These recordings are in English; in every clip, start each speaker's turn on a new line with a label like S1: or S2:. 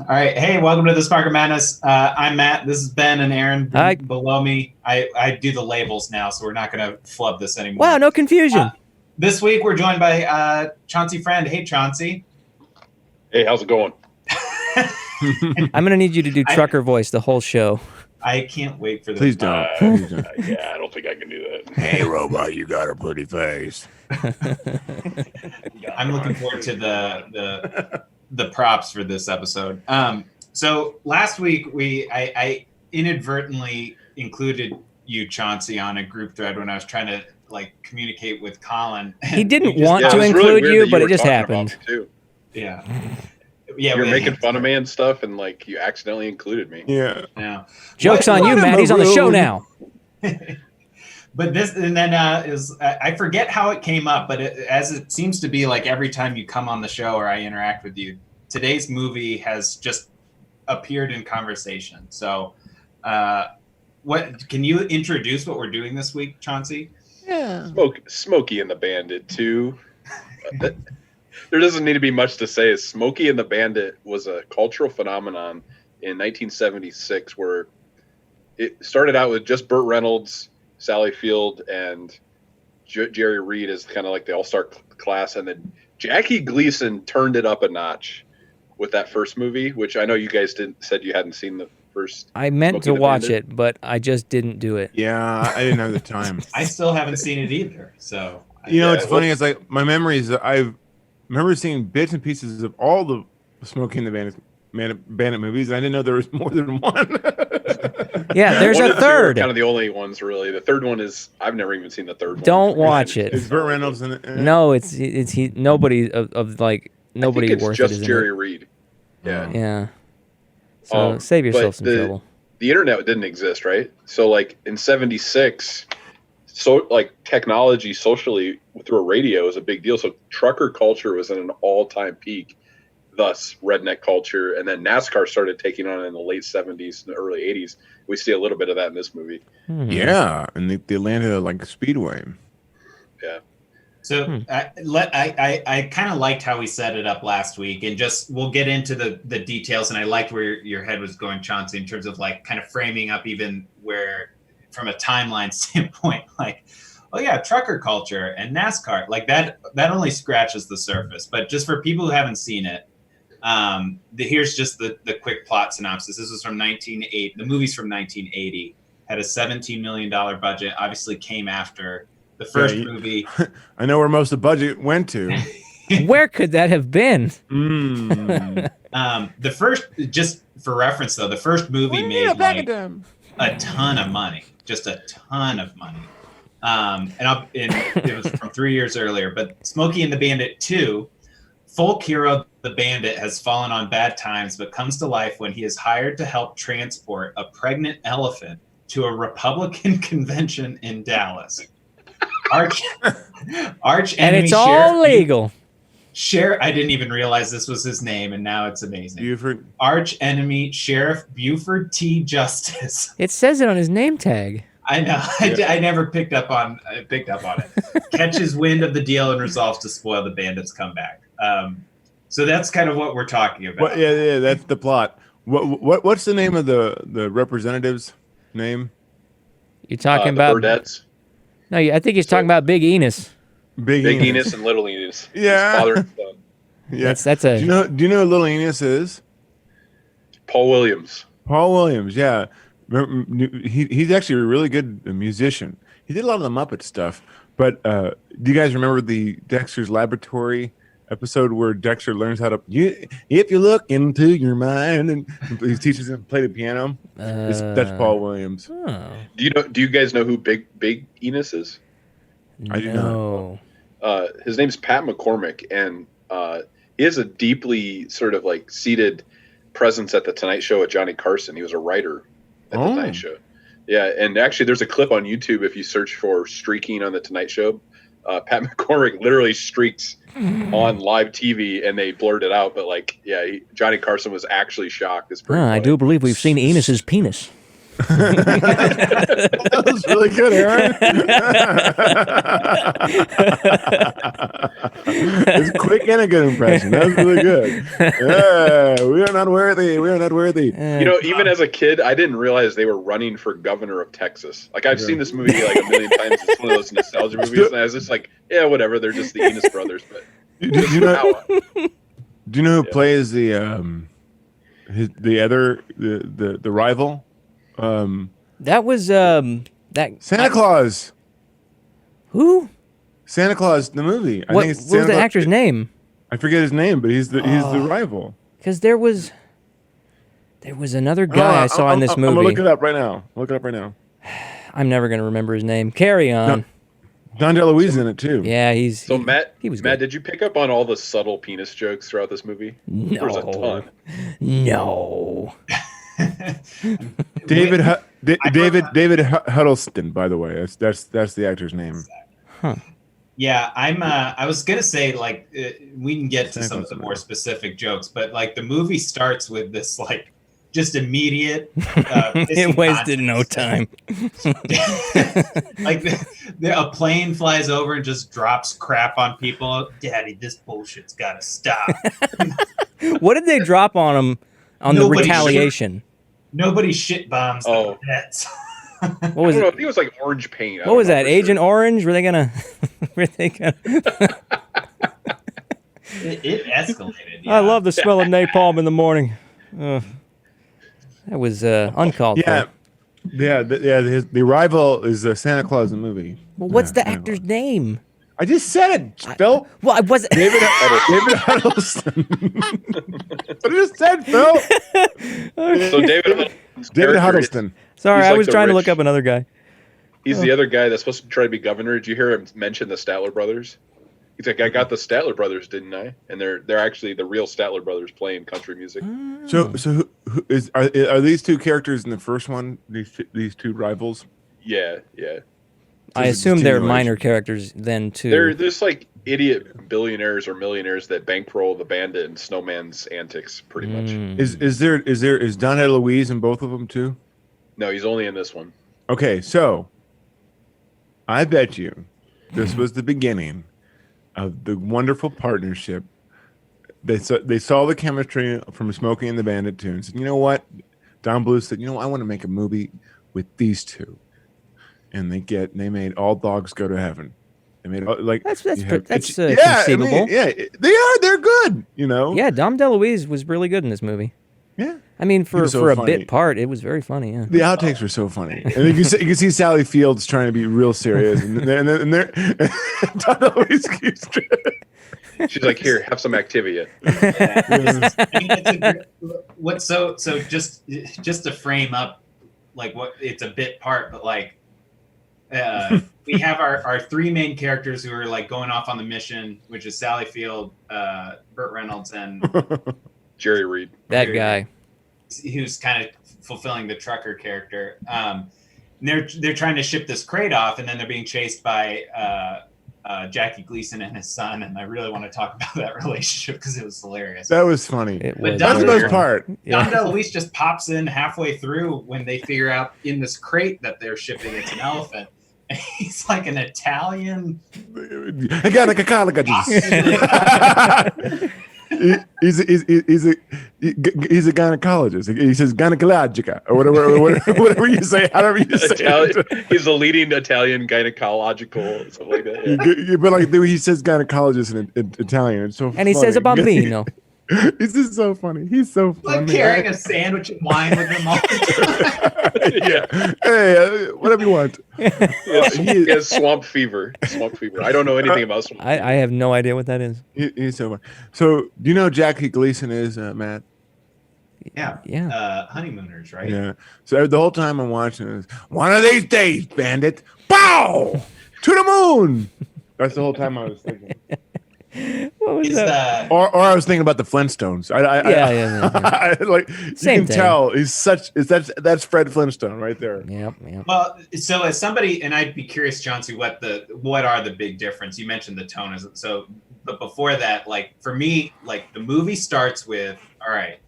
S1: All right. Hey, welcome to the Spark of Madness. I'm Matt. This is Ben and Aaron
S2: Hi.
S1: below me. I do the labels now, so we're not going to flub this anymore.
S2: Wow, no confusion.
S1: This week, we're joined by Chauncey Frend. Hey, Chauncey.
S3: Hey, how's it going?
S2: I'm going to need you to do trucker voice the whole show.
S1: I can't wait for this.
S4: Please don't.
S3: Yeah, I don't think I can do that.
S4: Hey, robot, you got a pretty face.
S1: I'm looking forward to the props for this episode. So last week I inadvertently included you, Chauncey, on a group thread when I was trying to communicate with Colin.
S2: He didn't want to include you, but it just happened.
S1: Yeah.
S3: Yeah, you're making fun of me and stuff, and you accidentally included me.
S1: Yeah.
S2: Joke's on you, Matt. He's on the show now.
S1: But this, and then I forget how it came up, but as it seems to be every time you come on the show or I interact with you, today's movie has just appeared in conversation. So, what can you introduce what we're doing this week, Chauncey?
S3: Yeah, Smokey and the Bandit II. There doesn't need to be much to say. Smokey and the Bandit was a cultural phenomenon in 1976, where it started out with just Burt Reynolds, Sally Field, and Jerry Reed as kind of the all-star class, and then Jackie Gleason turned it up a notch with that first movie, which I know you guys said you hadn't seen the first.
S2: I meant
S3: Smokey
S2: to watch it, but I just didn't do it.
S4: Yeah, I didn't have the time.
S1: I still haven't seen it either. So
S4: it's funny. It's my memories. I remember seeing bits and pieces of all the Smokey and the Bandit movies. I didn't know there was more than one.
S2: Yeah, there's a third.
S3: Kind of the only ones, really. The third one is I've never even seen the third one.
S2: Don't watch it.
S4: It's Burt Reynolds in it.
S2: No, it's nobody nobody
S3: I think
S2: worth
S3: it's just
S2: it.
S3: Jerry Reed. Yeah.
S2: Yeah. So save yourself some trouble.
S3: The internet didn't exist, right? So in '76, technology socially through a radio is a big deal. So trucker culture was at an all-time peak. Thus, redneck culture, and then NASCAR started taking on in the late '70s and early '80s. We see a little bit of that in this movie.
S4: Yeah, and the Atlanta Speedway.
S3: Yeah.
S1: So I kind of liked how we set it up last week, and we'll get into the details. And I liked where your head was going, Chauncey, in terms of kind of framing up even where, from a timeline standpoint, oh yeah, trucker culture and NASCAR, that only scratches the surface. But just for people who haven't seen it, here's just the quick plot synopsis. This was from 1980. The movie's from 1980. Had a $17 million budget. Obviously came after the first movie.
S4: I know where most of the budget went to.
S2: Where could that have been?
S1: The first, just for reference though, the first movie made a ton of money. Just a ton of money. And it was from 3 years earlier. But Smokey and the Bandit 2, folk hero the Bandit has fallen on bad times, but comes to life when he is hired to help transport a pregnant elephant to a Republican convention in Dallas. Arch enemy,
S2: and it's all legal.
S1: I didn't even realize this was his name, and now it's amazing.
S4: Buford.
S1: Arch enemy Sheriff Buford T. Justice.
S2: It says it on his name tag.
S1: I know. I never picked up on it. Catches wind of the deal and resolves to spoil the bandit's comeback. So that's kind of what we're talking about.
S4: Yeah, that's the plot. What's the name of the representative's name?
S2: You're talking about
S3: Burdettes.
S2: No, I think he's talking about Big Enos.
S3: Big Enos and Little Enos.
S4: Yeah.
S3: His father and son.
S4: Yeah.
S2: That's a.
S4: Do you know who Little Enos is?
S3: Paul Williams.
S4: Paul Williams, yeah. He's actually a really good musician. He did a lot of the Muppet stuff. But do you guys remember the Dexter's Laboratory episode where Dexter learns how to if you look into your mind, and he teaches him to play the piano? That's Paul Williams.
S2: Oh.
S3: Do you guys know who Big Enos is?
S4: I do not.
S3: His name's Pat McCormick, and he has a deeply sort of seated presence at the Tonight Show with Johnny Carson. He was a writer at the Tonight Show. Yeah, and actually there's a clip on YouTube if you search for streaking on the Tonight Show. Pat McCormick literally streaks on live TV, and they blurred it out. But Johnny Carson was actually shocked. It's pretty
S2: I do believe we've seen Enos's penis.
S4: That was really good, Aaron. It's quick and a good impression. That was really good. Yeah, we are not worthy. We are not worthy.
S3: You know, even as a kid, I didn't realize they were running for governor of Texas. Like, I've seen this movie like a million times. It's one of those nostalgia movies, and I was just like, yeah, whatever. They're just the Enos brothers. But
S4: Do you know who plays the rival?
S2: That was that
S4: Santa Claus.
S2: Who?
S4: Santa Claus, the movie.
S2: What was the actor's name?
S4: I forget his name, but he's the rival.
S2: Because there was another guy I saw in this movie.
S4: I'm gonna look it up right now.
S2: I'm never gonna remember his name. Carry on.
S4: No, Don DeLuise in it too.
S2: Yeah,
S3: Matt,
S2: he was
S3: Matt,
S2: good.
S3: did you pick up on all the subtle penis jokes throughout this movie?
S2: No.
S3: There was a ton.
S2: No.
S4: David Huddleston, by the way. That's the actor's name.
S2: Huh.
S1: Yeah, I was gonna say like we can get to some of the more specific jokes, but like the movie starts with this like just immediate.
S2: It wasted no time.
S1: Like a plane flies over and just drops crap on people. Daddy, this bullshit's gotta stop.
S2: What did they drop on him on the retaliation?
S1: Nobody shit bombs the pets.
S2: What was it?
S3: I think it was like orange paint.
S2: What was that? Agent Orange? Were they gonna?
S1: It escalated. Yeah.
S2: I love the smell of napalm in the morning. That was uncalled for.
S4: The rival is Santa Claus in the movie.
S2: Well, what's the actor's name?
S4: I just said it, Phil.
S2: Well, I wasn't.
S4: David Huddleston. I just said, Phil.
S3: So
S4: David Huddleston.
S2: Sorry, I was
S3: like
S2: trying to look up another guy.
S3: He's the other guy that's supposed to try to be governor. Did you hear him mention the Statler Brothers? He's like, I got the Statler Brothers, didn't I? And they're actually the real Statler Brothers playing country music.
S4: So who are these two characters in the first one? These two rivals?
S3: Yeah.
S2: I assume they're minor characters then too.
S3: They're just like idiot billionaires or millionaires that bankroll the Bandit and Snowman's antics, pretty much.
S4: Is Don DeLuise in both of them too?
S3: No, he's only in this one.
S4: Okay, so I bet you this was the beginning of the wonderful partnership. They saw the chemistry from Smokey and the Bandit II and said, you know what? Don Bluth said, I want to make a movie with these two. And they made All Dogs Go to Heaven. They made
S2: that's conceivable.
S4: They're good.
S2: Yeah, Dom DeLuise was really good in this movie.
S4: Yeah,
S2: I mean for a
S4: funny.
S2: bit part, it was very funny. Yeah,
S4: the outtakes were so funny, and you can see Sally Fields trying to be real serious, and they're Dom DeLuise keeps.
S3: She's like, here, have some Activia.
S1: Just to frame up, like what it's a bit part, but like. We have our three main characters who are like going off on the mission, which is Sally Field, Burt Reynolds, and
S3: Jerry Reed.
S2: That guy,
S1: who's kind of fulfilling the trucker character. They're trying to ship this crate off, and then they're being chased by Jackie Gleason and his son. And I really want to talk about that relationship because it was hilarious.
S4: That was funny. That's the best part.
S1: Don DeLuise just pops in halfway through when they figure out in this crate that they're shipping it's an elephant. He's like an Italian.
S4: He's a gynecologist. He says gynecologica or whatever you say. However you say it.
S3: He's a leading Italian gynecological something like that.
S4: Yeah. But like he says gynecologist in Italian. It's so
S2: and he says a bambino.
S4: This is so funny. He's so funny.
S1: Like carrying a sandwich and wine with him all the
S4: time. Yeah. Hey, whatever you want.
S3: He has swamp fever. Swamp fever. I don't know anything about swamp fever.
S2: I have no idea what that is.
S4: He's so funny. So, do you know who Jackie Gleason is, Matt?
S1: Yeah. Honeymooners, right?
S4: Yeah. So the whole time I'm watching this, one of these days, Bandit, bow to the moon. That's the whole time I was thinking.
S2: What was that?
S4: Or I was thinking about the Flintstones. Yeah. Like
S2: Same
S4: you can tell that's Fred Flintstone right there.
S2: Yep.
S1: Well, so as somebody, and I'd be curious, Chauncey, what are the big difference? You mentioned the tone, but before that, like for me, like the movie starts with all right,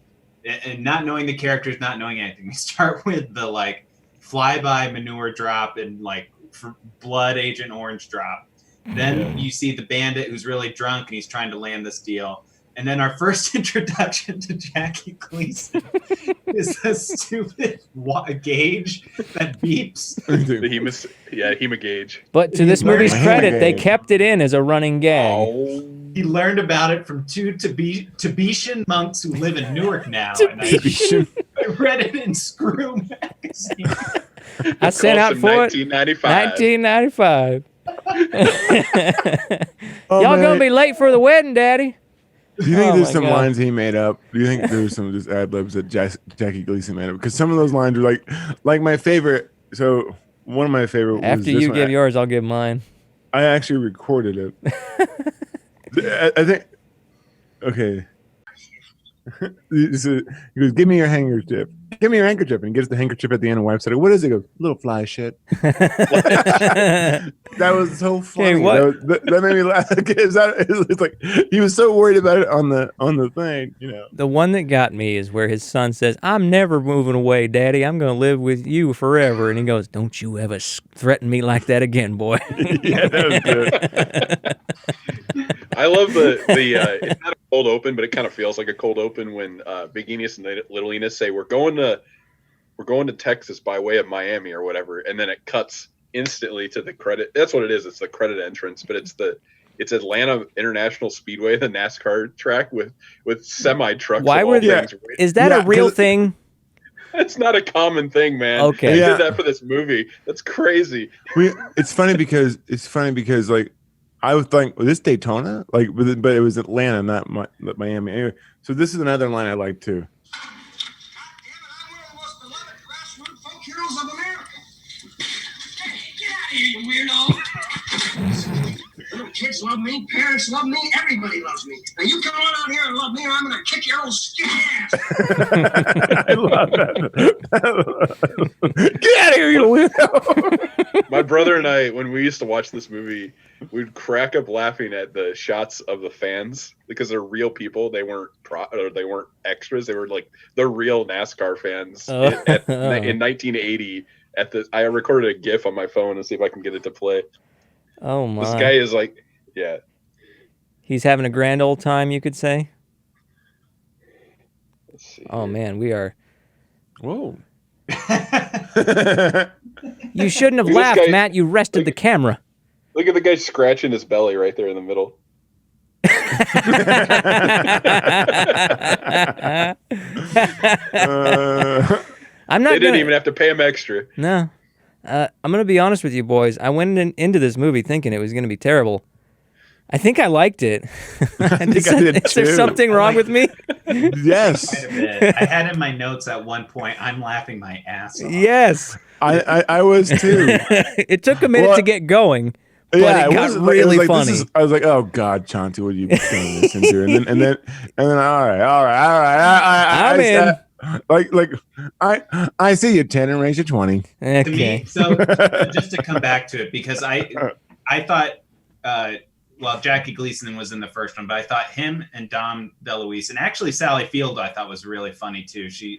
S1: and not knowing the characters, not knowing anything. We start with the like flyby manure drop and like blood Agent Orange drop. Then you see the bandit who's really drunk and he's trying to land this deal. And then our first introduction to Jackie Gleason is a stupid gauge that beeps.
S3: The Hema gauge.
S2: But to this movie's credit, they kept it in as a running gag.
S3: Oh.
S1: He learned about it from two Tibetan monks who live in Newark now. And I read it in Screw magazine.
S2: I sent out for
S3: 1995.
S2: 1995. Y'all gonna be late for the wedding, Daddy.
S4: Do you think there's some lines he made up? Do you think there's some just ad libs that Jackie Gleason made up? Because some of those lines are like my favorite. So one of my favorite.
S2: After you give yours, I'll give mine.
S4: I actually recorded it. I think. Okay. He goes, "Give me your handkerchief. Give me your handkerchief." And he gets the handkerchief at the end and wipes it. What is it? He goes, "Little fly shit." That was so funny.
S2: Okay, what?
S4: That made me laugh. It's like he was so worried about it on the thing, you know.
S2: The one that got me is where his son says, "I'm never moving away, Daddy. I'm going to live with you forever." And he goes, "Don't you ever threaten me like that again, boy."
S4: Yeah, that was good.
S3: I love the it's not a cold open, but it kind of feels like a cold open when Big Enos and Little Enos say we're going to Texas by way of Miami or whatever, and then it cuts instantly to the credit. That's what it is. It's the credit entrance, but it's Atlanta International Speedway, the NASCAR track with semi trucks.
S2: Why were they? Is that a real thing?
S3: It's not a common thing, man.
S2: Okay,
S3: they did that for this movie. That's crazy.
S4: It's funny because like I would think, well, this Daytona, like, but it was Atlanta, not Miami. Anyway, so this is another line I like too.
S5: You weirdo. Little kids love me, parents love me, everybody loves me. Now you come on out here and love me, or I'm gonna kick your old skinny ass.
S4: I love that. Get out of here, you weirdo.
S3: My brother and I, when we used to watch this movie, we'd crack up laughing at the shots of the fans because they're real people. They weren't they weren't extras. They were like the real NASCAR fans in 1980. I recorded a GIF on my phone and see if I can get it to play.
S2: Oh my!
S3: This guy is like, yeah.
S2: He's having a grand old time, you could say.
S3: Let's see.
S2: Oh man, we are.
S4: Whoa!
S2: You shouldn't have laughed, Matt. You rested the camera.
S3: Look at the guy scratching his belly right there in the middle. They didn't even have to pay him extra.
S2: No. I'm going to be honest with you, boys. I went into this movie thinking it was going to be terrible. I think I liked it. Is there something wrong with me?
S4: Yes.
S1: Quite a bit. I had in my notes at one point, I'm laughing my ass off.
S2: Yes.
S4: I was too.
S2: It took a minute to get going. But it got really funny.
S4: I was like, "Oh God, Chauncey, what are you going to listen to?" And then, all right.
S2: I'm in.
S4: I see you 10 and raise you 20.
S2: Okay.
S1: To me, so just to come back to it, because I thought, Jackie Gleason was in the first one, but I thought him and Dom DeLuise, and actually Sally Field, I thought was really funny too. She's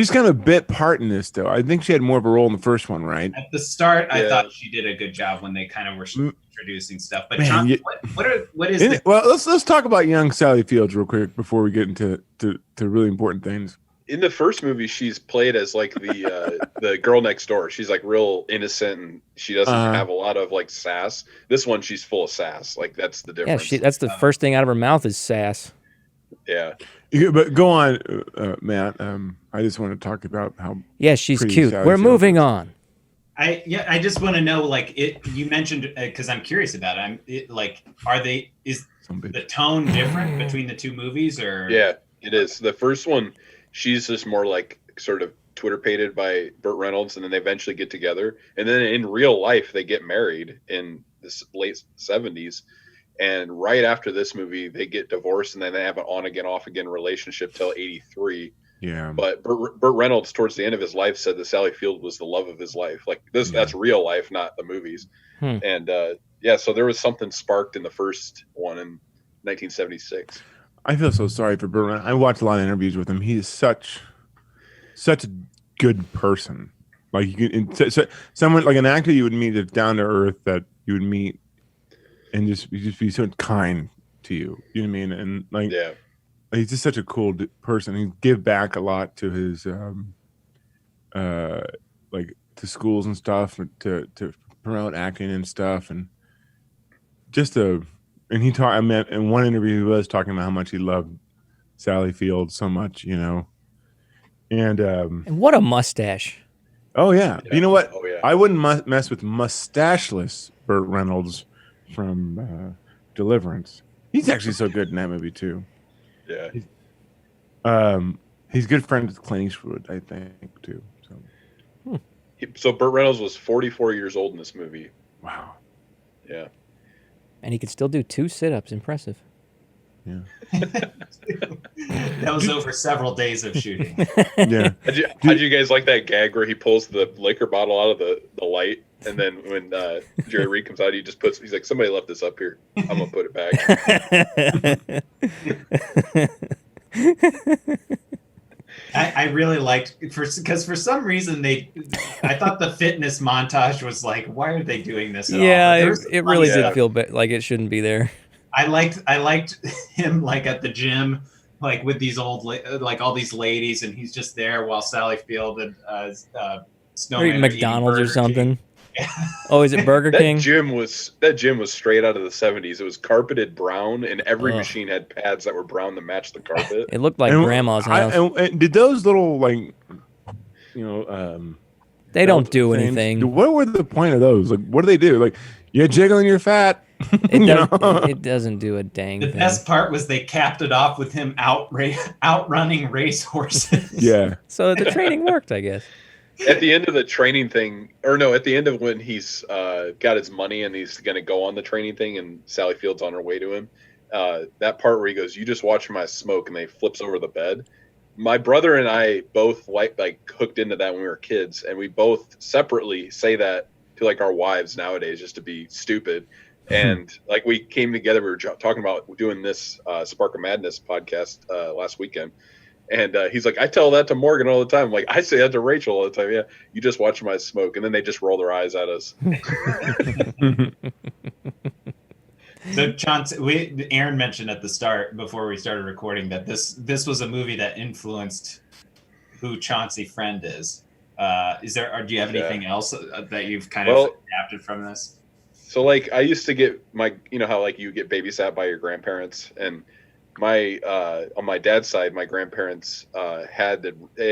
S4: kind of a bit part in this, though. I think she had more of a role in the first one, right?
S1: At the start, I thought she did a good job when they kind of were introducing stuff. But John, what is
S4: well, let's talk about young Sally Fields real quick before we get into really important things.
S3: In the first movie, she's played as like the girl next door. She's like real innocent and she doesn't have a lot of like sass. This one, she's full of sass. Like that's the difference.
S2: Yeah, that's the first thing out of her mouth is sass.
S3: Yeah.
S4: But go on, Matt. I just want to talk about how.
S2: Yeah, she's cute. We're moving on.
S1: I just want to know, like, you mentioned, because I'm curious about it. Is the tone different between the two movies, or? Yeah,
S3: it is. The first one, she's just more like sort of Twitter-pated by Burt Reynolds, and then they eventually get together. And then in real life, they get married in the late 70s. And right after this movie, they get divorced, and then they have an on-again, off-again relationship till 83.
S4: Yeah.
S3: But Burt Reynolds, towards the end of his life, said that Sally Field was the love of his life. Like that's real life, not the movies. And so there was something sparked in the first one in 1976.
S4: I feel so sorry for Burt. I watched a lot of interviews with him. He is such a good person. Like you can, so someone like an actor you would meet that's down to earth that you would meet and just be so kind to you. You know what I mean? And like,
S3: Yeah.
S4: he's just such a cool person. He give back a lot to his like to schools and stuff to promote acting and stuff, and just and he talked. I met in one interview he was talking about how much he loved Sally Field so much, you know, and
S2: what a mustache!
S4: Oh yeah. You know what?
S3: Oh yeah.
S4: I wouldn't mess with mustacheless Burt Reynolds from Deliverance. He's actually so good in that movie too.
S3: Yeah.
S4: He's good friends with Clint Eastwood, I think, too.
S3: So Burt Reynolds was 44 years old in this movie.
S4: Wow.
S3: Yeah.
S2: And he could still do 2 sit-ups. Impressive.
S4: Yeah.
S1: That was over several days of shooting.
S4: Yeah.
S3: How'd you guys like that gag where he pulls the liquor bottle out of the light, and then when Jerry Reed comes out, he's like, somebody left this up here. I'm gonna put it back.
S1: I really liked because for some reason I thought the fitness montage was like, why are they doing this at all?
S2: It really did feel like it shouldn't be there.
S1: I liked him like at the gym, like with these old like all these ladies, and he's just there while Sally Field and Snowman
S2: McDonald's or something. Oh, is it Burger King?
S3: That gym was straight out of the 70s. It was carpeted brown, and every machine had pads that were brown to match the carpet.
S2: It looked like grandma's house.
S4: And did those little like, you know,
S2: they don't do anything.
S4: What were the point of those? Like, what do they do? Like, you're jiggling your fat.
S2: It doesn't do a dang thing.
S1: The best part was they capped it off with him outrunning race horses.
S4: Yeah.
S2: So the training worked, I guess.
S3: At the end of the training thing, at the end of when he's got his money and he's going to go on the training thing and Sally Field's on her way to him, that part where he goes, "You just watch my smoke," and they flips over the bed. My brother and I both like hooked into that when we were kids, and we both separately say that to like our wives nowadays just to be stupid. And like we came together, we were talking about doing this Spark of Madness podcast last weekend. And he's like, I tell that to Morgan all the time. I'm like, I say that to Rachel all the time. Yeah, you just watch my smoke. And then they just roll their eyes at us.
S1: So, Chauncey, Aaron mentioned at the start, before we started recording, that this was a movie that influenced who Chauncey Frend is. Do you have anything else that you've kind of adapted from this?
S3: So, like, I used to get how like you get babysat by your grandparents, and on my dad's side, my grandparents had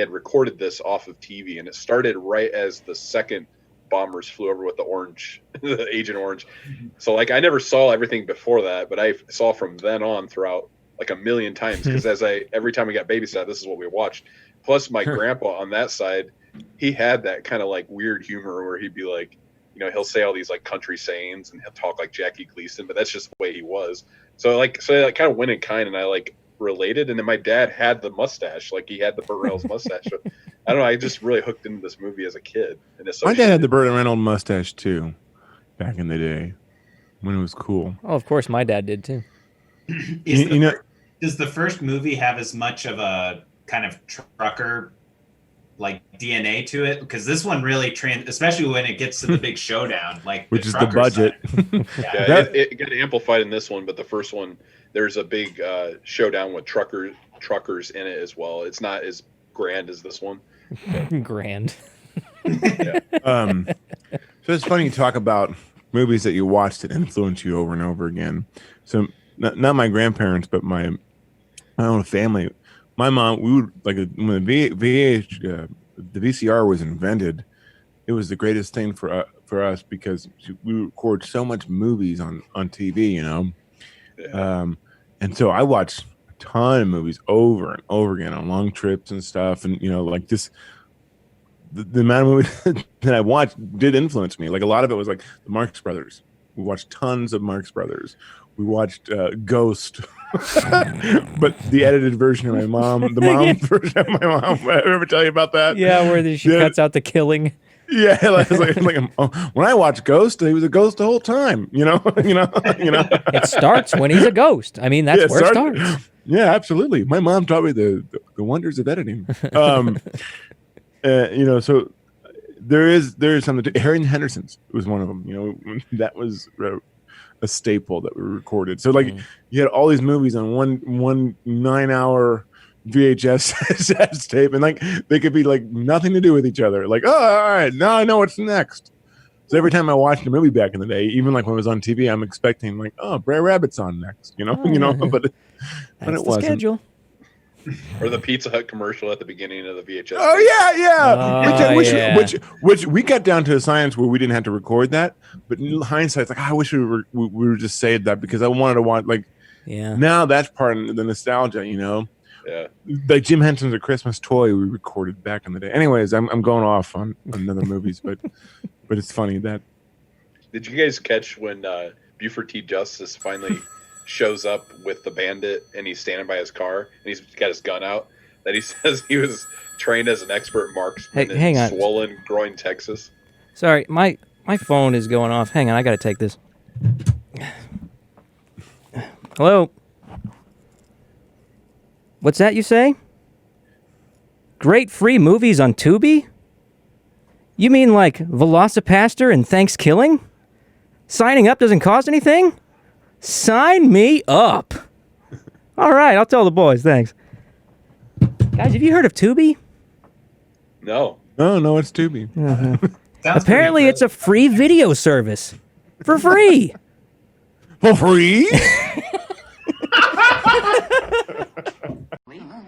S3: recorded this off of TV, and it started right as the second bombers flew over with the Agent Orange. Mm-hmm. So like I never saw everything before that, but I saw from then on throughout like a million times, because every time we got babysat, this is what we watched. Plus my grandpa on that side, he had that kind of like weird humor where he'd be like, he'll say all these like country sayings and he'll talk like Jackie Gleason, but that's just the way he was. So I kind of went in kind, and I like related. And then my dad had the mustache, like he had the Burt Reynolds mustache. So, I don't know. I just really hooked into this movie as a kid. And
S4: my dad had the Burt Reynolds mustache too, back in the day when it was cool.
S2: Oh, of course, my dad did too.
S1: Does the first movie have as much of a kind of trucker like DNA to it? Because this one really especially when it gets to the big showdown, like
S4: which is the budget.
S3: It got amplified in this one, but the first one, there's a big showdown with truckers in it as well. It's not as grand as this one.
S2: Grand.
S3: Yeah.
S4: So it's funny you talk about movies that you watched that influence you over and over again. So not my grandparents, but my own family. My mom, we would like when the VCR was invented, it was the greatest thing for us because we record so much movies on TV,
S3: Yeah.
S4: And so I watched a ton of movies over and over again on long trips and stuff, and like this. The amount of movies that I watched did influence me. Like a lot of it was like the Marx Brothers. We watched tons of Marx Brothers. We watched Ghost, but the edited version of the mom version of my mom. I ever tell you about that?
S2: Yeah, where she cuts out the killing.
S4: Yeah, when I watched Ghost, he was a ghost the whole time.
S2: It starts when he's a ghost. I mean, that's where it starts.
S4: Yeah, absolutely. My mom taught me the wonders of editing. So there is something. Harry and Henderson's was one of them. You know, that was a staple that we recorded. So like you had all these movies on one 9-hour VHS tape, and like they could be like nothing to do with each other. Like, oh, all right, now I know what's next. So every time I watched a movie back in the day, even like when it was on TV, I'm expecting like, oh, Brer Rabbit's on next, you know, but it wasn't.
S2: Schedule.
S3: Or the Pizza Hut commercial at the beginning of the VHS.
S4: Oh yeah. Which we got down to a science where we didn't have to record that, but in hindsight, it's like I wish we were just saved that because I wanted to watch like. Yeah. Now that's part of the nostalgia, you know.
S3: Yeah.
S4: Like Jim Henson's A Christmas Toy we recorded back in the day. Anyways, I'm going off on other movies, but it's funny that.
S3: Did you guys catch when Buford T. Justice finally shows up with the bandit and he's standing by his car and he's got his gun out, that he says he was trained as an expert marksman in Swollen Groin, Texas?
S2: Sorry, my phone is going off. Hang on, I gotta take this. Hello? What's that you say? Great free movies on Tubi? You mean like Velocipaster and Thanksgiving? Signing up doesn't cost anything? Sign me up. All right, I'll tell the boys. Thanks. Guys, have you heard of Tubi?
S3: No.
S4: No, it's Tubi.
S2: Apparently, it's a free video service. For free.
S4: For free?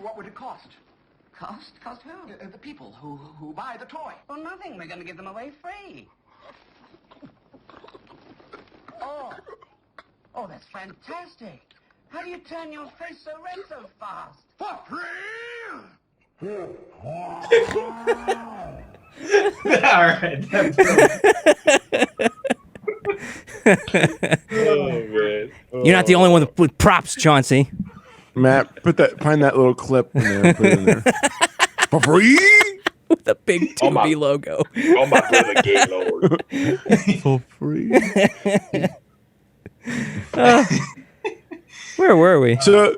S6: What would it cost? Cost? Cost who? The people who buy the toy. Well, nothing. We're going to give them away free. Oh, that's fantastic. How do you turn your face so red so fast? For free?
S1: All right.
S3: Oh, man.
S2: You're not the only one with props, Chauncey.
S4: Matt, find that little clip in there. Put it in there. For free?
S2: With a big Tubi logo.
S3: Oh, my brother, gay lord.
S4: For free.
S2: Where were we?
S4: So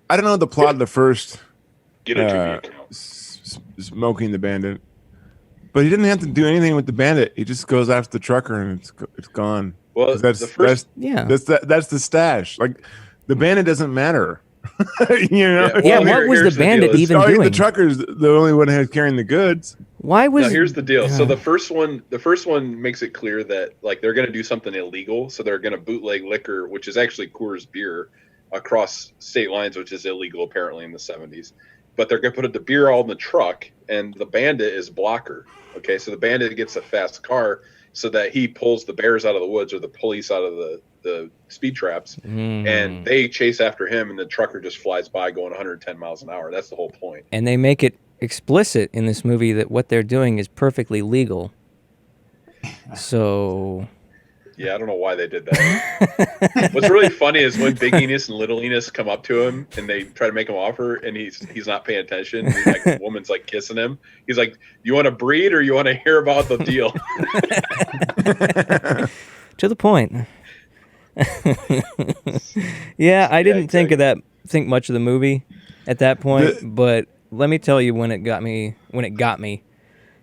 S4: I don't know the plot of the first
S3: Get a Tubi account.
S4: Smoking the Bandit, but he didn't have to do anything with the bandit. He just goes after the trucker and it's gone.
S3: Well,
S4: that's the stash. Like the bandit doesn't matter. You know?
S2: Yeah. What was the bandit even doing?
S4: The trucker's the only one who's carrying the goods.
S2: Why was?
S3: No, here's the deal. So the first one makes it clear that like they're going to do something illegal. So they're going to bootleg liquor, which is actually Coors beer, across state lines, which is illegal apparently in the 70s. But they're going to put the beer all in the truck, and the bandit is blocker. Okay, so the bandit gets a fast car so that he pulls the bears out of the woods or the police out of the speed traps, and they chase after him, and the trucker just flies by going 110 miles an hour. That's the whole point.
S2: And they make it explicit in this movie that what they're doing is perfectly legal. So...
S3: Yeah, I don't know why they did that. What's really funny is when Big Enos and Little Enos come up to him and they try to make him offer, and he's not paying attention. He's like, the woman's like kissing him. He's like, "You want to breed or you want to hear about the deal?"
S2: To the point. Yeah, I didn't think much of the movie at that point, but let me tell you when it got me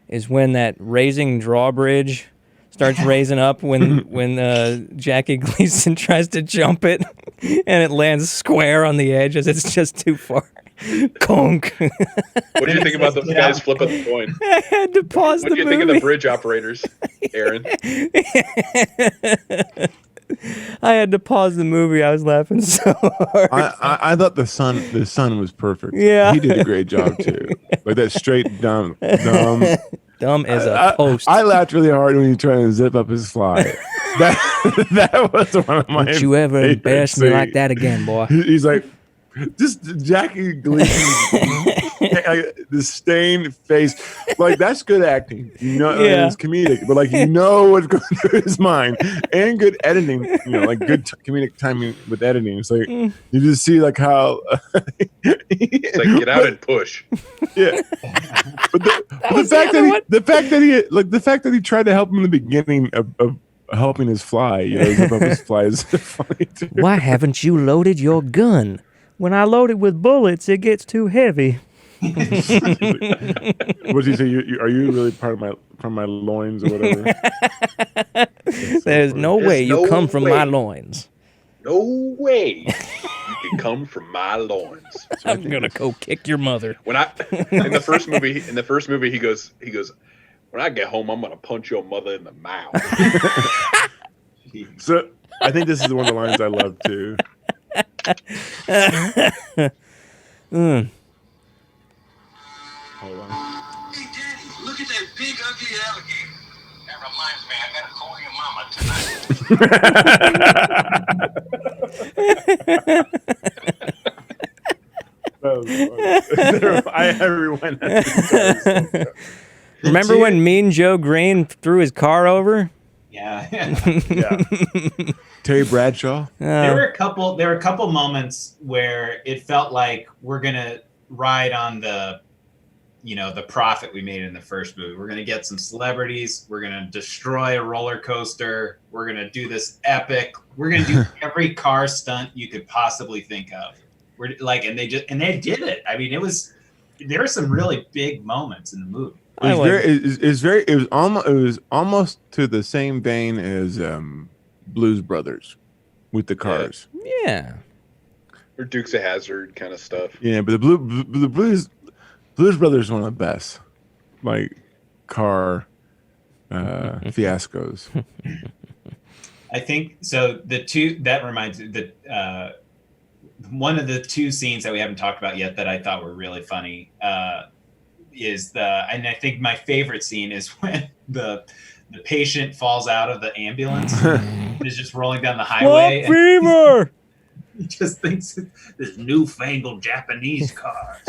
S2: is when that raising drawbridge starts raising up when Jackie Gleason tries to jump it and it lands square on the edge as it's just too far. Conk.
S3: What do you think about the guys flipping the coin?
S2: I had to pause the movie.
S3: What do you think of the bridge operators, Aaron?
S2: I had to pause the movie. I was laughing so hard.
S4: I thought the son was perfect.
S2: Yeah,
S4: he did a great job too. Like that straight dumb.
S2: Dumb as a post.
S4: I laughed really hard when he was trying to zip up his fly. that was one of my.
S2: Don't you ever embarrass me like that again, boy?
S4: He's like, just Jackie Gleason, the stained face, like that's good acting, you know. Yeah. It's comedic, but like you know what's going through his mind, and good editing, you know, like good comedic timing with editing. It's like you just see like how
S3: it's like get out and push.
S4: Yeah, but the fact that he tried to help him in the beginning of helping his fly, you know, zip up his fly is funny too.
S2: Why haven't you loaded your gun? When I load it with bullets, it gets too heavy.
S4: What did he say? Are you really from my loins or whatever?
S2: There's no way you come from my loins.
S3: No way you can come from my loins.
S4: So
S2: I'm gonna go kick your mother.
S3: When in the first movie, he goes, when I get home, I'm gonna punch your mother in the mouth.
S4: So I think this is one of the lines I love too. Hold on.
S5: Hey, Daddy, look at that big, ugly alligator. That reminds me, I gotta call your mama
S4: That was funny. I rewind that.
S2: Remember when Mean Joe Green threw his car over?
S1: Yeah.
S4: Yeah. Terry Bradshaw.
S1: There were a couple moments where it felt like we're gonna ride on the profit we made in the first movie. We're gonna get some celebrities. We're gonna destroy a roller coaster. We're gonna do this epic. We're gonna do every car stunt you could possibly think of. We're like, and they did it. I mean, there were some really big moments in the movie.
S4: It was almost to the same vein as Blues Brothers with the cars.
S2: Yeah.
S3: Or Dukes of Hazzard kind of stuff.
S4: Yeah, but the Blues Brothers are one of the best, like car fiascos.
S1: I think so. That reminds me that one of the two scenes that we haven't talked about yet that I thought were really funny and I think my favorite scene is when the patient falls out of the ambulance and is just rolling down the highway.
S2: What fever?
S1: He just thinks this newfangled Japanese cars.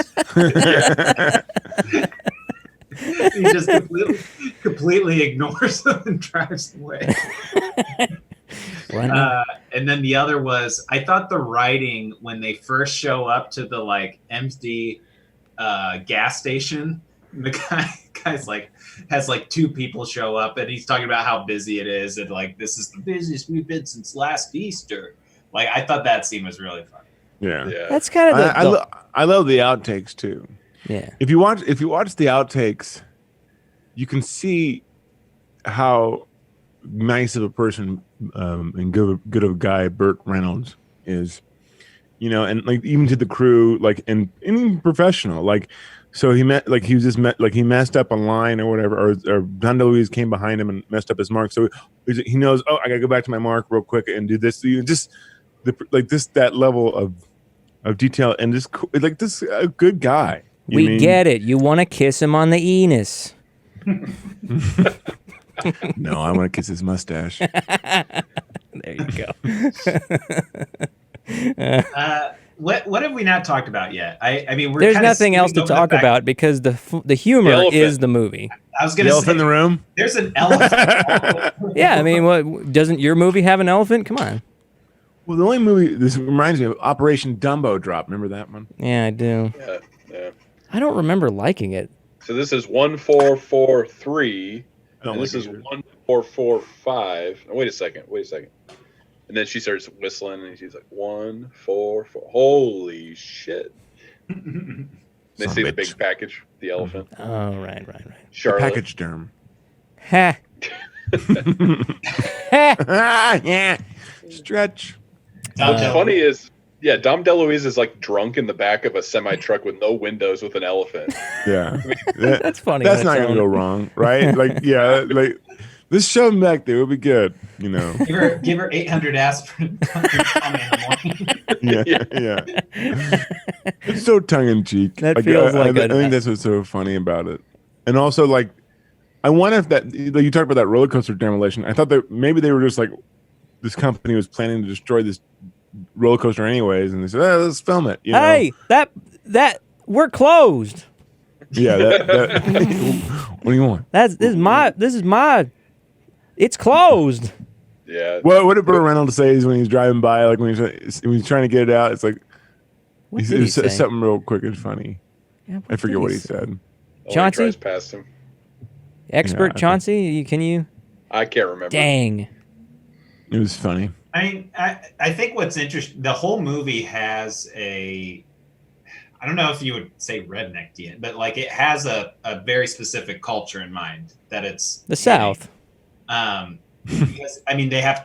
S1: He just completely ignores them and drives away. And then the other was, I thought the writing when they first show up to the like empty gas station, the guy's like has like two people show up and he's talking about how busy it is and like this is the busiest we've been since last Easter. Like I thought that scene was really funny.
S4: Yeah.
S2: That's kind of
S4: I love the outtakes too.
S2: Yeah.
S4: If you watch the outtakes, you can see how nice of a person and good of a guy Burt Reynolds is. And like even to the crew, like and even professional, like so he messed up a line or whatever, or Don DeLuise came behind him and messed up his mark, so he knows, oh, I gotta go back to my mark real quick and do this. That level of detail and this like this a good guy.
S2: Get it. You want to kiss him on the enis.
S4: No, I want to kiss his mustache.
S2: There you go.
S1: What have we not talked about yet? I mean,
S2: there's nothing else to talk about because the humor is the movie.
S1: I was going to say,
S4: elephant in the room.
S1: There's an elephant.
S2: Yeah, I mean, what doesn't your movie have an elephant? Come on.
S4: Well, the only movie this reminds me of Operation Dumbo Drop. Remember that one?
S2: Yeah, I do.
S3: Yeah.
S2: I don't remember liking it.
S3: So this is 1443. And this is
S4: it.
S3: 1445. Oh, wait a second. And then she starts whistling, and she's like, 144. Holy shit. They see the big package, the elephant.
S2: Oh, right.
S3: Charlotte.
S4: Package derm.
S2: Ha.
S4: Yeah. Stretch.
S3: What's funny is, Dom DeLuise is like drunk in the back of a semi-truck with no windows with an elephant.
S4: Yeah.
S2: That's funny.
S4: That's not going to go wrong, right? Like, yeah, like, let's shove him back there. It'll be good,
S1: Give her 800 aspirin.
S4: Yeah. It's so tongue-in-cheek.
S2: That feels
S4: I think that's what's so funny about it. And also, like, I wonder if you talked about that roller coaster demolition. I thought that maybe they were just like, this company was planning to destroy this roller coaster anyways, and they said, let's film it.
S2: Hey, that we're closed.
S4: Yeah, that what do you want?
S2: This is my it's closed.
S3: Yeah.
S4: What did Burt Reynolds say when he's driving by, like when he's trying to get it out, it's like
S2: What did he say?
S4: something real quick and funny.
S2: Yeah,
S4: I forget what he said.
S2: Chauncey?
S3: Drives past him.
S2: Expert Chauncey, can you?
S3: I can't remember.
S2: Dang.
S4: It was funny.
S1: I mean, I think what's interesting, the whole movie has I don't know if you would say redneck DNA, but like it has a very specific culture in mind that it's
S2: The South.
S1: Because I mean they have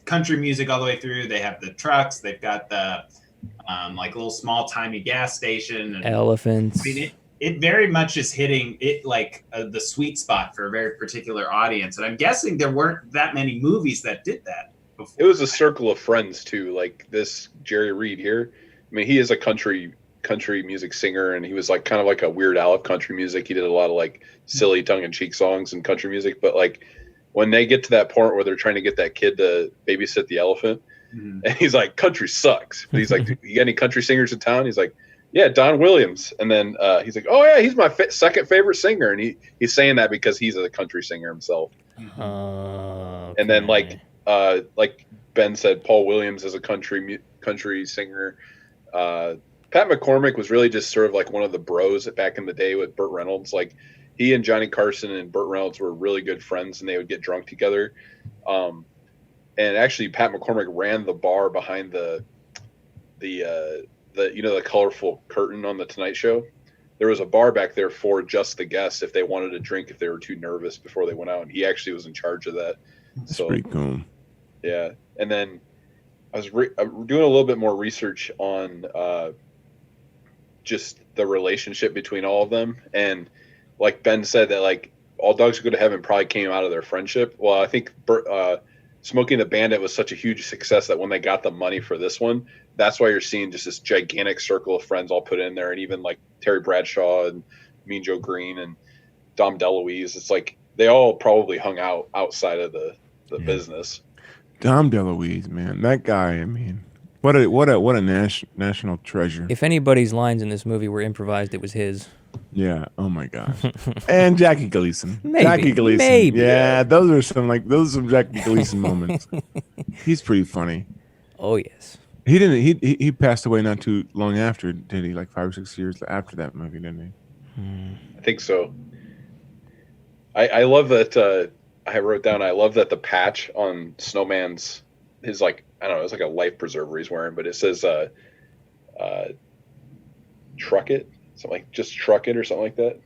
S1: country music all the way through. They have the trucks. They've got the like little small timey gas station and
S2: Elephants.
S1: I mean it very much is hitting it like the sweet spot for a very particular audience. And I'm guessing there weren't that many movies that did that before.
S3: It was a circle of friends too. Like this Jerry Reed here. I mean, he is a country music singer, and he was like kind of like a Weird Al of country music. He did a lot of like silly tongue-in-cheek songs and country music. But like when they get to that point where they're trying to get that kid to babysit the elephant, and he's like, country sucks. But he's like, you got any country singers in town? He's like, yeah, Don Williams. And then he's like, oh yeah, he's my second favorite singer. And he's saying that because he's a country singer himself.
S2: Okay.
S3: And then like Ben said, Paul Williams is a country singer. Pat McCormick was really just sort of like one of the bros back in the day with Burt Reynolds. Like he and Johnny Carson and Burt Reynolds were really good friends, and they would get drunk together. And actually, Pat McCormick ran the bar behind the colorful curtain on the Tonight Show. There was a bar back there for just the guests if they wanted to drink, if they were too nervous before they went out. And he actually was in charge of that.
S4: That's pretty cool.
S3: Yeah. And then I was doing a little bit more research on just the relationship between all of them. And like Ben said, that like All Dogs Go to Heaven probably came out of their friendship. Well, I think Smokey and the Bandit was such a huge success that when they got the money for this one, that's why you're seeing just this gigantic circle of friends all put in there. And even like Terry Bradshaw and Mean Joe Green and Dom DeLuise, it's like they all probably hung out outside of the business.
S4: Dom DeLuise, man, that guy. I mean, what a national treasure.
S2: If anybody's lines in this movie were improvised, it was his.
S4: Yeah. Oh my gosh. And Jackie Gleason.
S2: Maybe.
S4: Jackie Gleason.
S2: Maybe.
S4: Yeah, those are some Jackie Gleason moments. He's pretty funny.
S2: Oh yes.
S4: He passed away not too long after, did he? Like 5 or 6 years after that movie, didn't he?
S3: I think so. I love that. I wrote down, I love that the patch on Snowman's, his like, I don't know, it's like a life preserver he's wearing, but it says truck it, something like just truck it or something like that.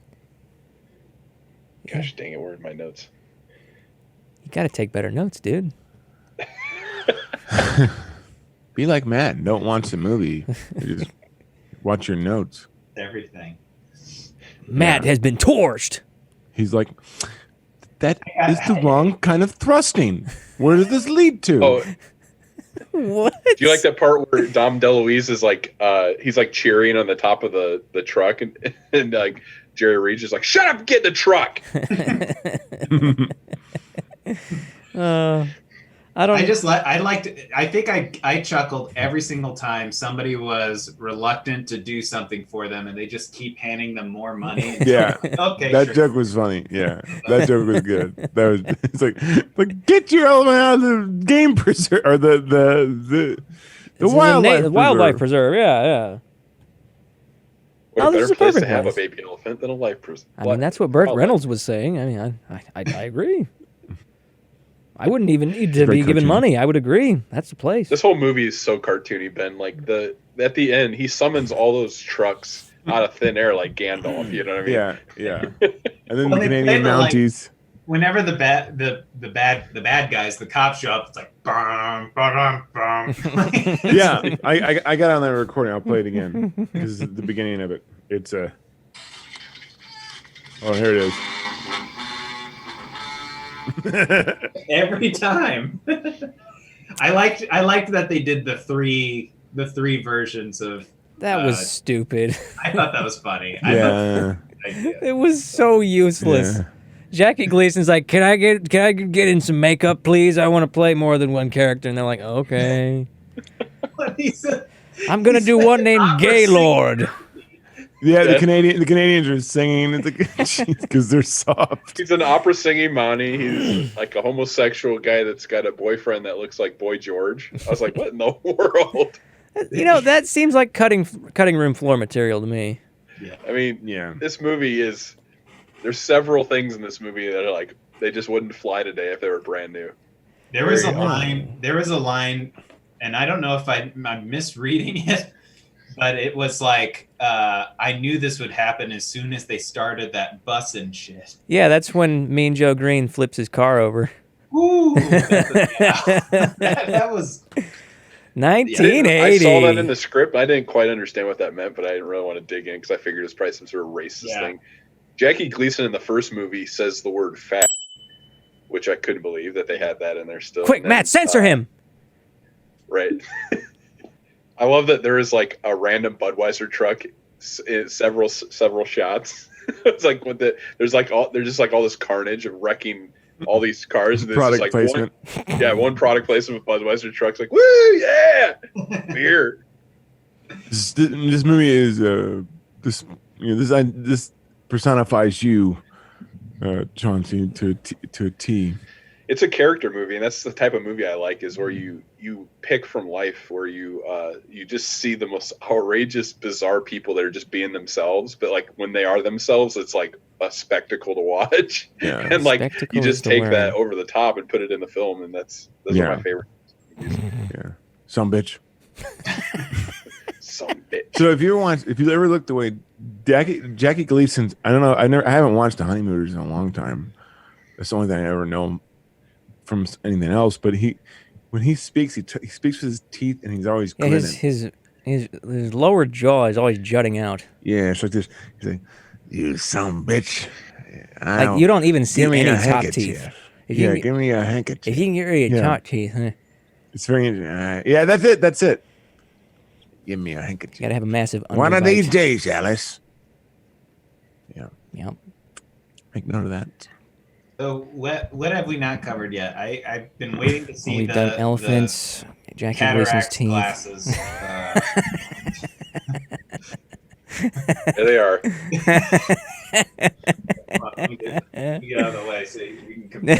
S3: Gosh dang it, where are my notes?
S2: You got to take better notes, dude.
S4: Be like Matt. Don't watch the movie. You just watch your notes.
S1: Everything.
S2: Matt has been torched.
S4: He's like, that is the wrong kind of thrusting. Where does this lead to?
S3: Oh,
S2: What?
S3: do you like that part where Dom DeLuise is like, he's like cheering on the top of the truck, and like Jerry Reed's just like, shut up, get in the truck.
S1: I think I chuckled every single time somebody was reluctant to do something for them, and they just keep handing them more money.
S4: Yeah.
S1: Okay.
S4: That
S1: sure.
S4: joke was funny. Yeah. That joke was good. It's like get your element out of the game preserve or the
S2: wildlife preserve. Yeah.
S3: What
S2: this
S3: a
S2: is
S3: better
S2: a
S3: place to
S2: perfect
S3: have
S2: place.
S3: a baby elephant than a life preserve.
S2: I mean, that's what Burt Reynolds was saying. I mean, I agree. I wouldn't even need to be given money. I would agree. That's the place.
S3: This whole movie is so cartoony, Ben. Like at the end, he summons all those trucks out of thin air like Gandalf. You know what I mean?
S4: Yeah. And then
S1: Well,
S4: the
S1: they
S4: Canadian
S1: play the, like,
S4: Mounties.
S1: Whenever the bad guys, the cops show up, it's like bum, bum, bum.
S4: Yeah, I got on that recording. I'll play it again because the beginning of it. It's oh, here it is.
S1: Every time. I liked that they did the three versions of
S2: That was stupid.
S1: I thought that was funny.
S4: Yeah.
S2: It was so useless.
S4: Yeah.
S2: Jackie Gleason's like, can I get in some makeup, please? I want to play more than one character. And they're like, okay. I'm gonna do one named Gaylord.
S4: Yeah, the Canadians are singing. It's like because they're soft.
S3: He's an opera singing Monty. He's like a homosexual guy that's got a boyfriend that looks like Boy George. I was like, what in the world?
S2: You know, that seems like cutting room floor material to me.
S1: Yeah.
S3: I mean,
S4: Yeah.
S3: This movie is. There's several things in this movie that are like they just wouldn't fly today if they were brand new.
S1: There was a line, and I don't know if I'm misreading it, but it was like I knew this would happen as soon as they started that bus and shit.
S2: Yeah, that's when Mean Joe Green flips his car over.
S1: Ooh, that was
S2: 1980.
S3: I saw that in the script. I didn't quite understand what that meant, but I didn't really want to dig in because I figured it was probably some sort of racist thing. Jackie Gleason in the first movie says the word fat, which I couldn't believe that they had that in there still.
S2: Quick, Matt, censor him.
S3: Right. I love that there is like a random Budweiser truck in several shots. It's like there's just like all this carnage of wrecking all these cars, and
S4: Product
S3: like
S4: placement.
S3: one product placement with Budweiser trucks. Like, woo, yeah, beer.
S4: This movie is this personifies you, Chauncey, to a T.
S3: It's a character movie, and that's the type of movie I like. Is where you pick from life, where you just see the most outrageous, bizarre people that are just being themselves. But like when they are themselves, it's like a spectacle to watch.
S4: Yeah.
S3: And like
S2: Spectacle
S3: you
S2: is
S3: just
S2: the
S3: take
S2: word.
S3: that over the top and put it in the film, and those are my favorite movies.
S4: Yeah, some bitch.
S3: Some bitch.
S4: So if you ever looked away, Jackie Gleason's, I don't know, I haven't watched The Honeymooners in a long time. That's the only thing I ever know from anything else. But when he speaks, he speaks with his teeth, and he's always grinning.
S2: His lower jaw is always jutting out.
S4: Yeah, it's like this. He's like, "You some bitch."
S2: Like you don't even see
S4: give me
S2: any
S4: a
S2: top
S4: handkerchief.
S2: teeth.
S4: Give me a handkerchief.
S2: If you can get rid of your
S4: Yeah.
S2: top teeth, huh?
S4: It's very yeah. That's it. Give me a handkerchief.
S2: You gotta have a massive
S4: One of
S2: underbite.
S4: these days, Alice. Yeah,
S2: Yep.
S4: make note of that.
S1: So what have we not covered yet? I've been waiting to see
S2: We've
S1: the
S2: done elephants,
S1: the
S2: Jackie Gleason's
S1: cataract
S2: teeth.
S1: glasses.
S3: There they are.
S1: Let me get out of the way so we can compare.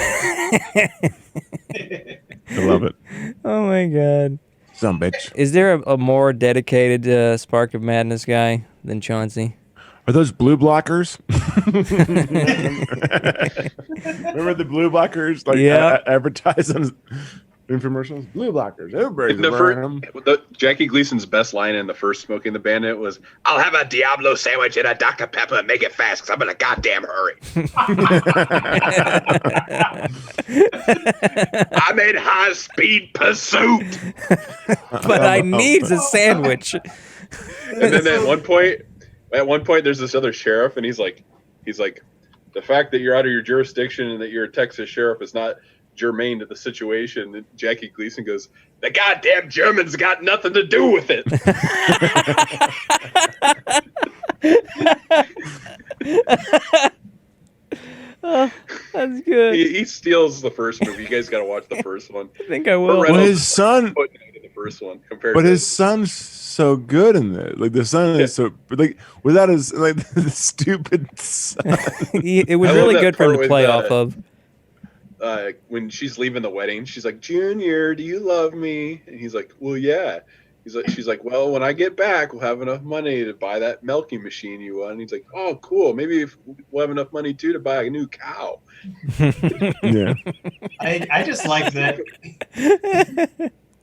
S4: I love it.
S2: Oh my god.
S4: Some bitch.
S2: Is there a more dedicated Spark of Madness guy than Chauncey?
S4: Are those blue blockers? Remember the blue blockers? Like
S2: Yeah.
S4: advertised on infomercials? Blue blockers. Everybody's
S3: The
S4: wearing them.
S3: Jackie Gleason's best line in the first Smokey and the Bandit was, "I'll have a Diablo sandwich and a Dr. Pepper and make it fast because I'm in a goddamn hurry." I'm in high-speed pursuit.
S2: But I needs a sandwich.
S3: And then at one point, there's this other sheriff, and he's like, the fact that you're out of your jurisdiction and that you're a Texas sheriff is not germane to the situation. And Jackie Gleason goes, "The goddamn Germans got nothing to do with it."
S2: Oh, that's good.
S3: He steals the first movie. You guys got to watch the first one.
S2: I think I will.
S3: Burt
S4: Well,
S3: Reynolds
S4: his son,
S3: put into the first one compared
S4: but
S3: to
S4: his son's so good in it. Like the son is so like without his like the stupid son.
S2: It was
S3: I love
S2: really
S3: that
S2: good for him
S3: part
S2: to play
S3: with,
S2: off of.
S3: when she's leaving the wedding, she's like, "Junior, do you love me?" And he's like, "Well, yeah." She's like, "Well, when I get back, we'll have enough money to buy that milking machine you want." And he's like, "Oh, cool. Maybe we'll have enough money too to buy a new cow."
S4: Yeah.
S1: I just like that.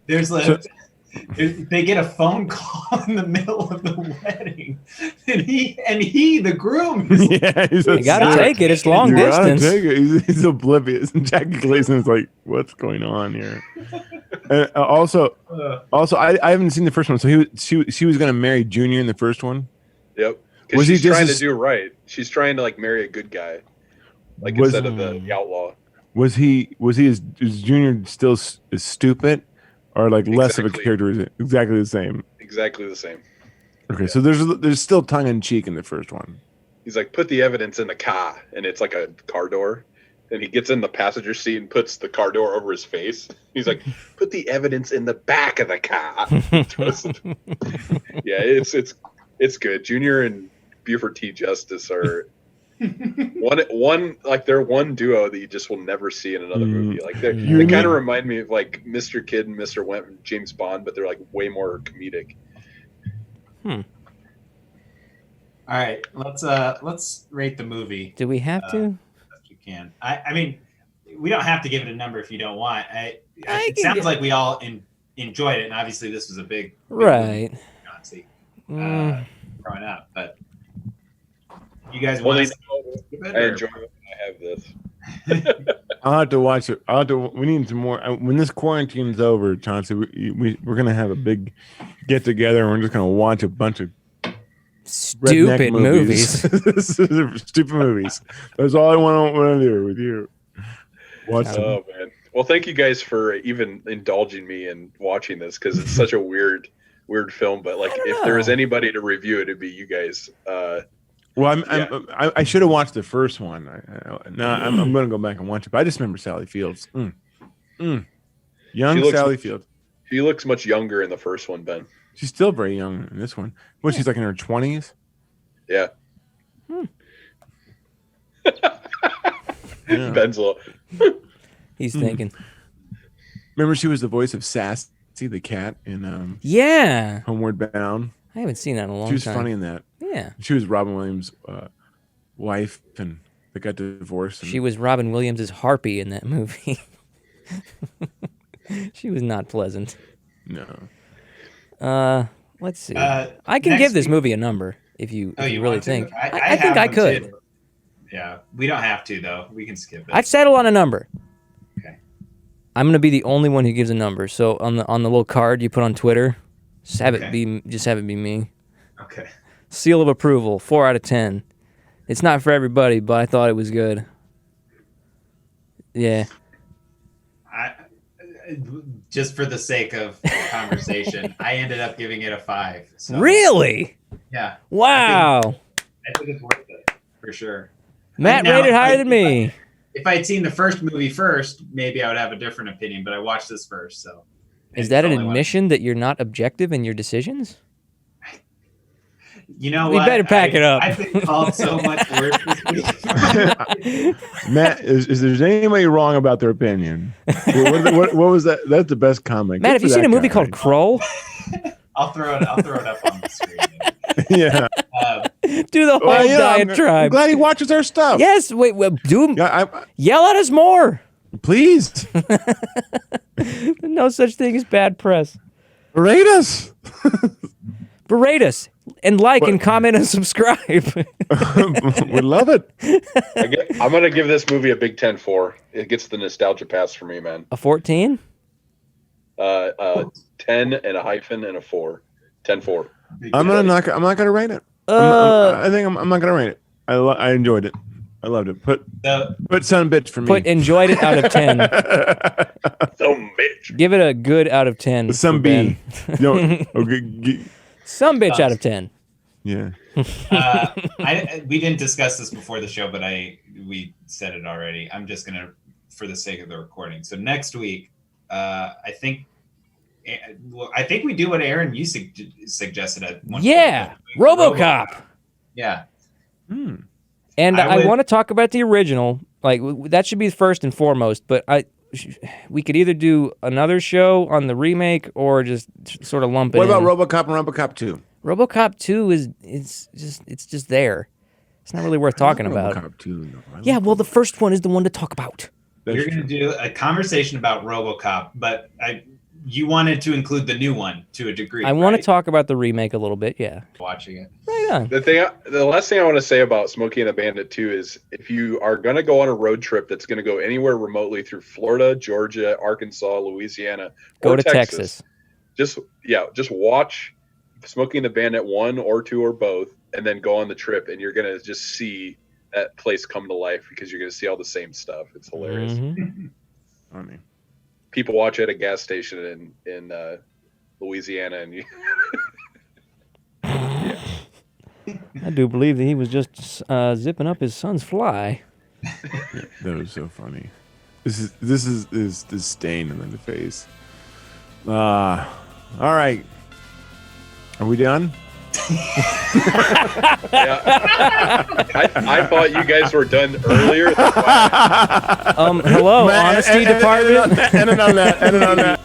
S1: They get a phone call in the middle of the wedding, and he the groom is
S4: Yeah, he's
S2: You gotta take it. It's long
S4: You gotta
S2: distance.
S4: take it. He's oblivious. And Jackie Gleason's like, "What's going on here?" And also, I haven't seen the first one. So she was gonna marry Junior in the first one.
S3: Yep.
S4: Was
S3: Because
S4: he
S3: she's
S4: just
S3: trying
S4: as-
S3: to do right. She's trying to like marry a good guy, like
S4: Was-
S3: instead of the outlaw.
S4: Was is Junior still as stupid, or like less of a
S3: Exactly.
S4: character? Is it exactly the same?
S3: Exactly the same.
S4: Okay, so there's still tongue in cheek in the first one.
S3: He's like, "Put the evidence in the car," and it's like a car door. And he gets in the passenger seat and puts the car door over his face. He's like, "Put the evidence in the back of the car." Yeah, it's good. Junior and Buford T. Justice are one like they're one duo that you just will never see in another movie. Like they kind of remind me of like Mr. Kidd and Mr. Went from James Bond, but they're like way more comedic.
S1: all right. Let's rate the movie.
S2: Do we have to?
S1: Best we can. I mean, we don't have to give it a number if you don't want. It
S2: can
S1: sounds
S2: get-
S1: like we all enjoyed it, and obviously this was a big
S2: Right.
S1: movie. growing up. But you guys want to?
S3: I enjoy it when I have this.
S4: I'll have to watch it. We need some more. When this quarantine's over, Chauncey, we're gonna have a big get together, and we're just gonna watch a bunch of
S2: stupid movies.
S4: Stupid movies. That's all I want to do with you. Watch them.
S3: Oh man! Well, thank you guys for even indulging me in watching this because it's such a weird film. But like, if there was anybody to review it, it'd be you guys.
S4: Well, I should have watched the first one. I'm going to go back and watch it. But I just remember Sally Fields. Young Sally Fields.
S3: She looks much younger in the first one, Ben.
S4: She's still very young in this one. Well, she's like in her 20s.
S3: Yeah.
S4: Yeah.
S3: Ben's a little.
S2: He's thinking.
S4: Remember, she was the voice of Sassy the cat in
S2: Yeah.
S4: Homeward Bound.
S2: I haven't seen that in a long time.
S4: She was funny in that.
S2: Yeah.
S4: She was Robin Williams' wife, and they got divorced. And
S2: She was Robin Williams' harpy in that movie. She was not pleasant.
S4: No.
S2: Let's see. I can give this movie a number if you really
S1: want to?
S2: think.
S1: I
S2: think
S1: have
S2: I
S1: one,
S2: could.
S1: too. Yeah, we don't have to though. We can skip it.
S2: I'd settle on a number.
S1: Okay.
S2: I'm gonna be the only one who gives a number. So on the little card you put on Twitter, just have it be me.
S1: Okay.
S2: Seal of approval, 4 out of 10. It's not for everybody, but I thought it was good. Yeah.
S1: Just for the sake of conversation, I ended up giving it a 5. So,
S2: Really?
S1: Yeah.
S2: Wow.
S1: I think it's worth it for sure.
S2: Matt
S1: Now,
S2: rated higher than me.
S1: If I had seen the first movie first, maybe I would have a different opinion. But I watched this first, so.
S2: Is that an admission that you're not objective in your decisions?
S1: You know
S2: We
S1: what?
S2: better pack it up.
S1: I've been called so much worse this week.
S4: Matt, is there anybody wrong about their opinion? What was that? That's the best comment.
S2: Matt, have you seen a movie called
S4: right?
S2: Kroll?
S1: I'll throw it up on the screen.
S4: Yeah.
S2: Do the whole
S4: I'm
S2: diatribe.
S4: glad he watches our stuff.
S2: Yes, wait, do
S4: Yeah,
S2: yell at us more.
S4: please
S2: No such thing as bad press.
S4: rate us.
S2: Berate us and and comment and subscribe.
S4: We love it.
S3: I'm gonna give this movie a Big 10-4. It gets the nostalgia pass for me, man.
S2: A 14?
S3: 10 and a hyphen and a 4. 10-4.
S4: I'm not gonna rate it. I think I'm not gonna rate it. I enjoyed it. I loved it. Put son bitch for me.
S2: Put enjoyed it out of 10.
S3: So bitch.
S2: Give it a good out of 10.
S4: Some B.
S2: Some bitch out of 10.
S4: Yeah.
S1: We didn't discuss this before the show, but we said it already. I'm just gonna, for the sake of the recording. So next week, I think we do what Aaron you suggested at one point.
S2: RoboCop.
S1: Yeah.
S2: And I want to talk about the original. Like that should be first and foremost. But we could either do another show on the remake or just sort of lump it.
S4: What about RoboCop and RoboCop 2?
S2: RoboCop 2 it's just there. It's not really worth talking about.
S4: RoboCop 2.
S2: Yeah, well, the first one is the one to talk about.
S1: You're going to do a conversation about RoboCop, but you wanted to include the new one to a degree.
S2: I want to talk about the remake a little bit. Yeah,
S1: watching it.
S2: Right on.
S3: The last thing I want to say about Smokey and the Bandit 2 is if you are going to go on a road trip that's going to go anywhere remotely through Florida, Georgia, Arkansas, Louisiana,
S2: go to Texas.
S3: Just watch Smokey and the Bandit 1 or 2 or both, and then go on the trip, and you're going to just see that place come to life because you're going to see all the same stuff. It's hilarious.
S2: Mm-hmm.
S4: Funny.
S3: People watch at a gas station in Louisiana, and
S2: I do believe that he was just zipping up his son's fly.
S4: That was so funny. This is the stain in the face. All right. Are we done?
S3: Yeah. I thought you guys were done earlier.
S2: Hello, honesty department.
S4: End it on that.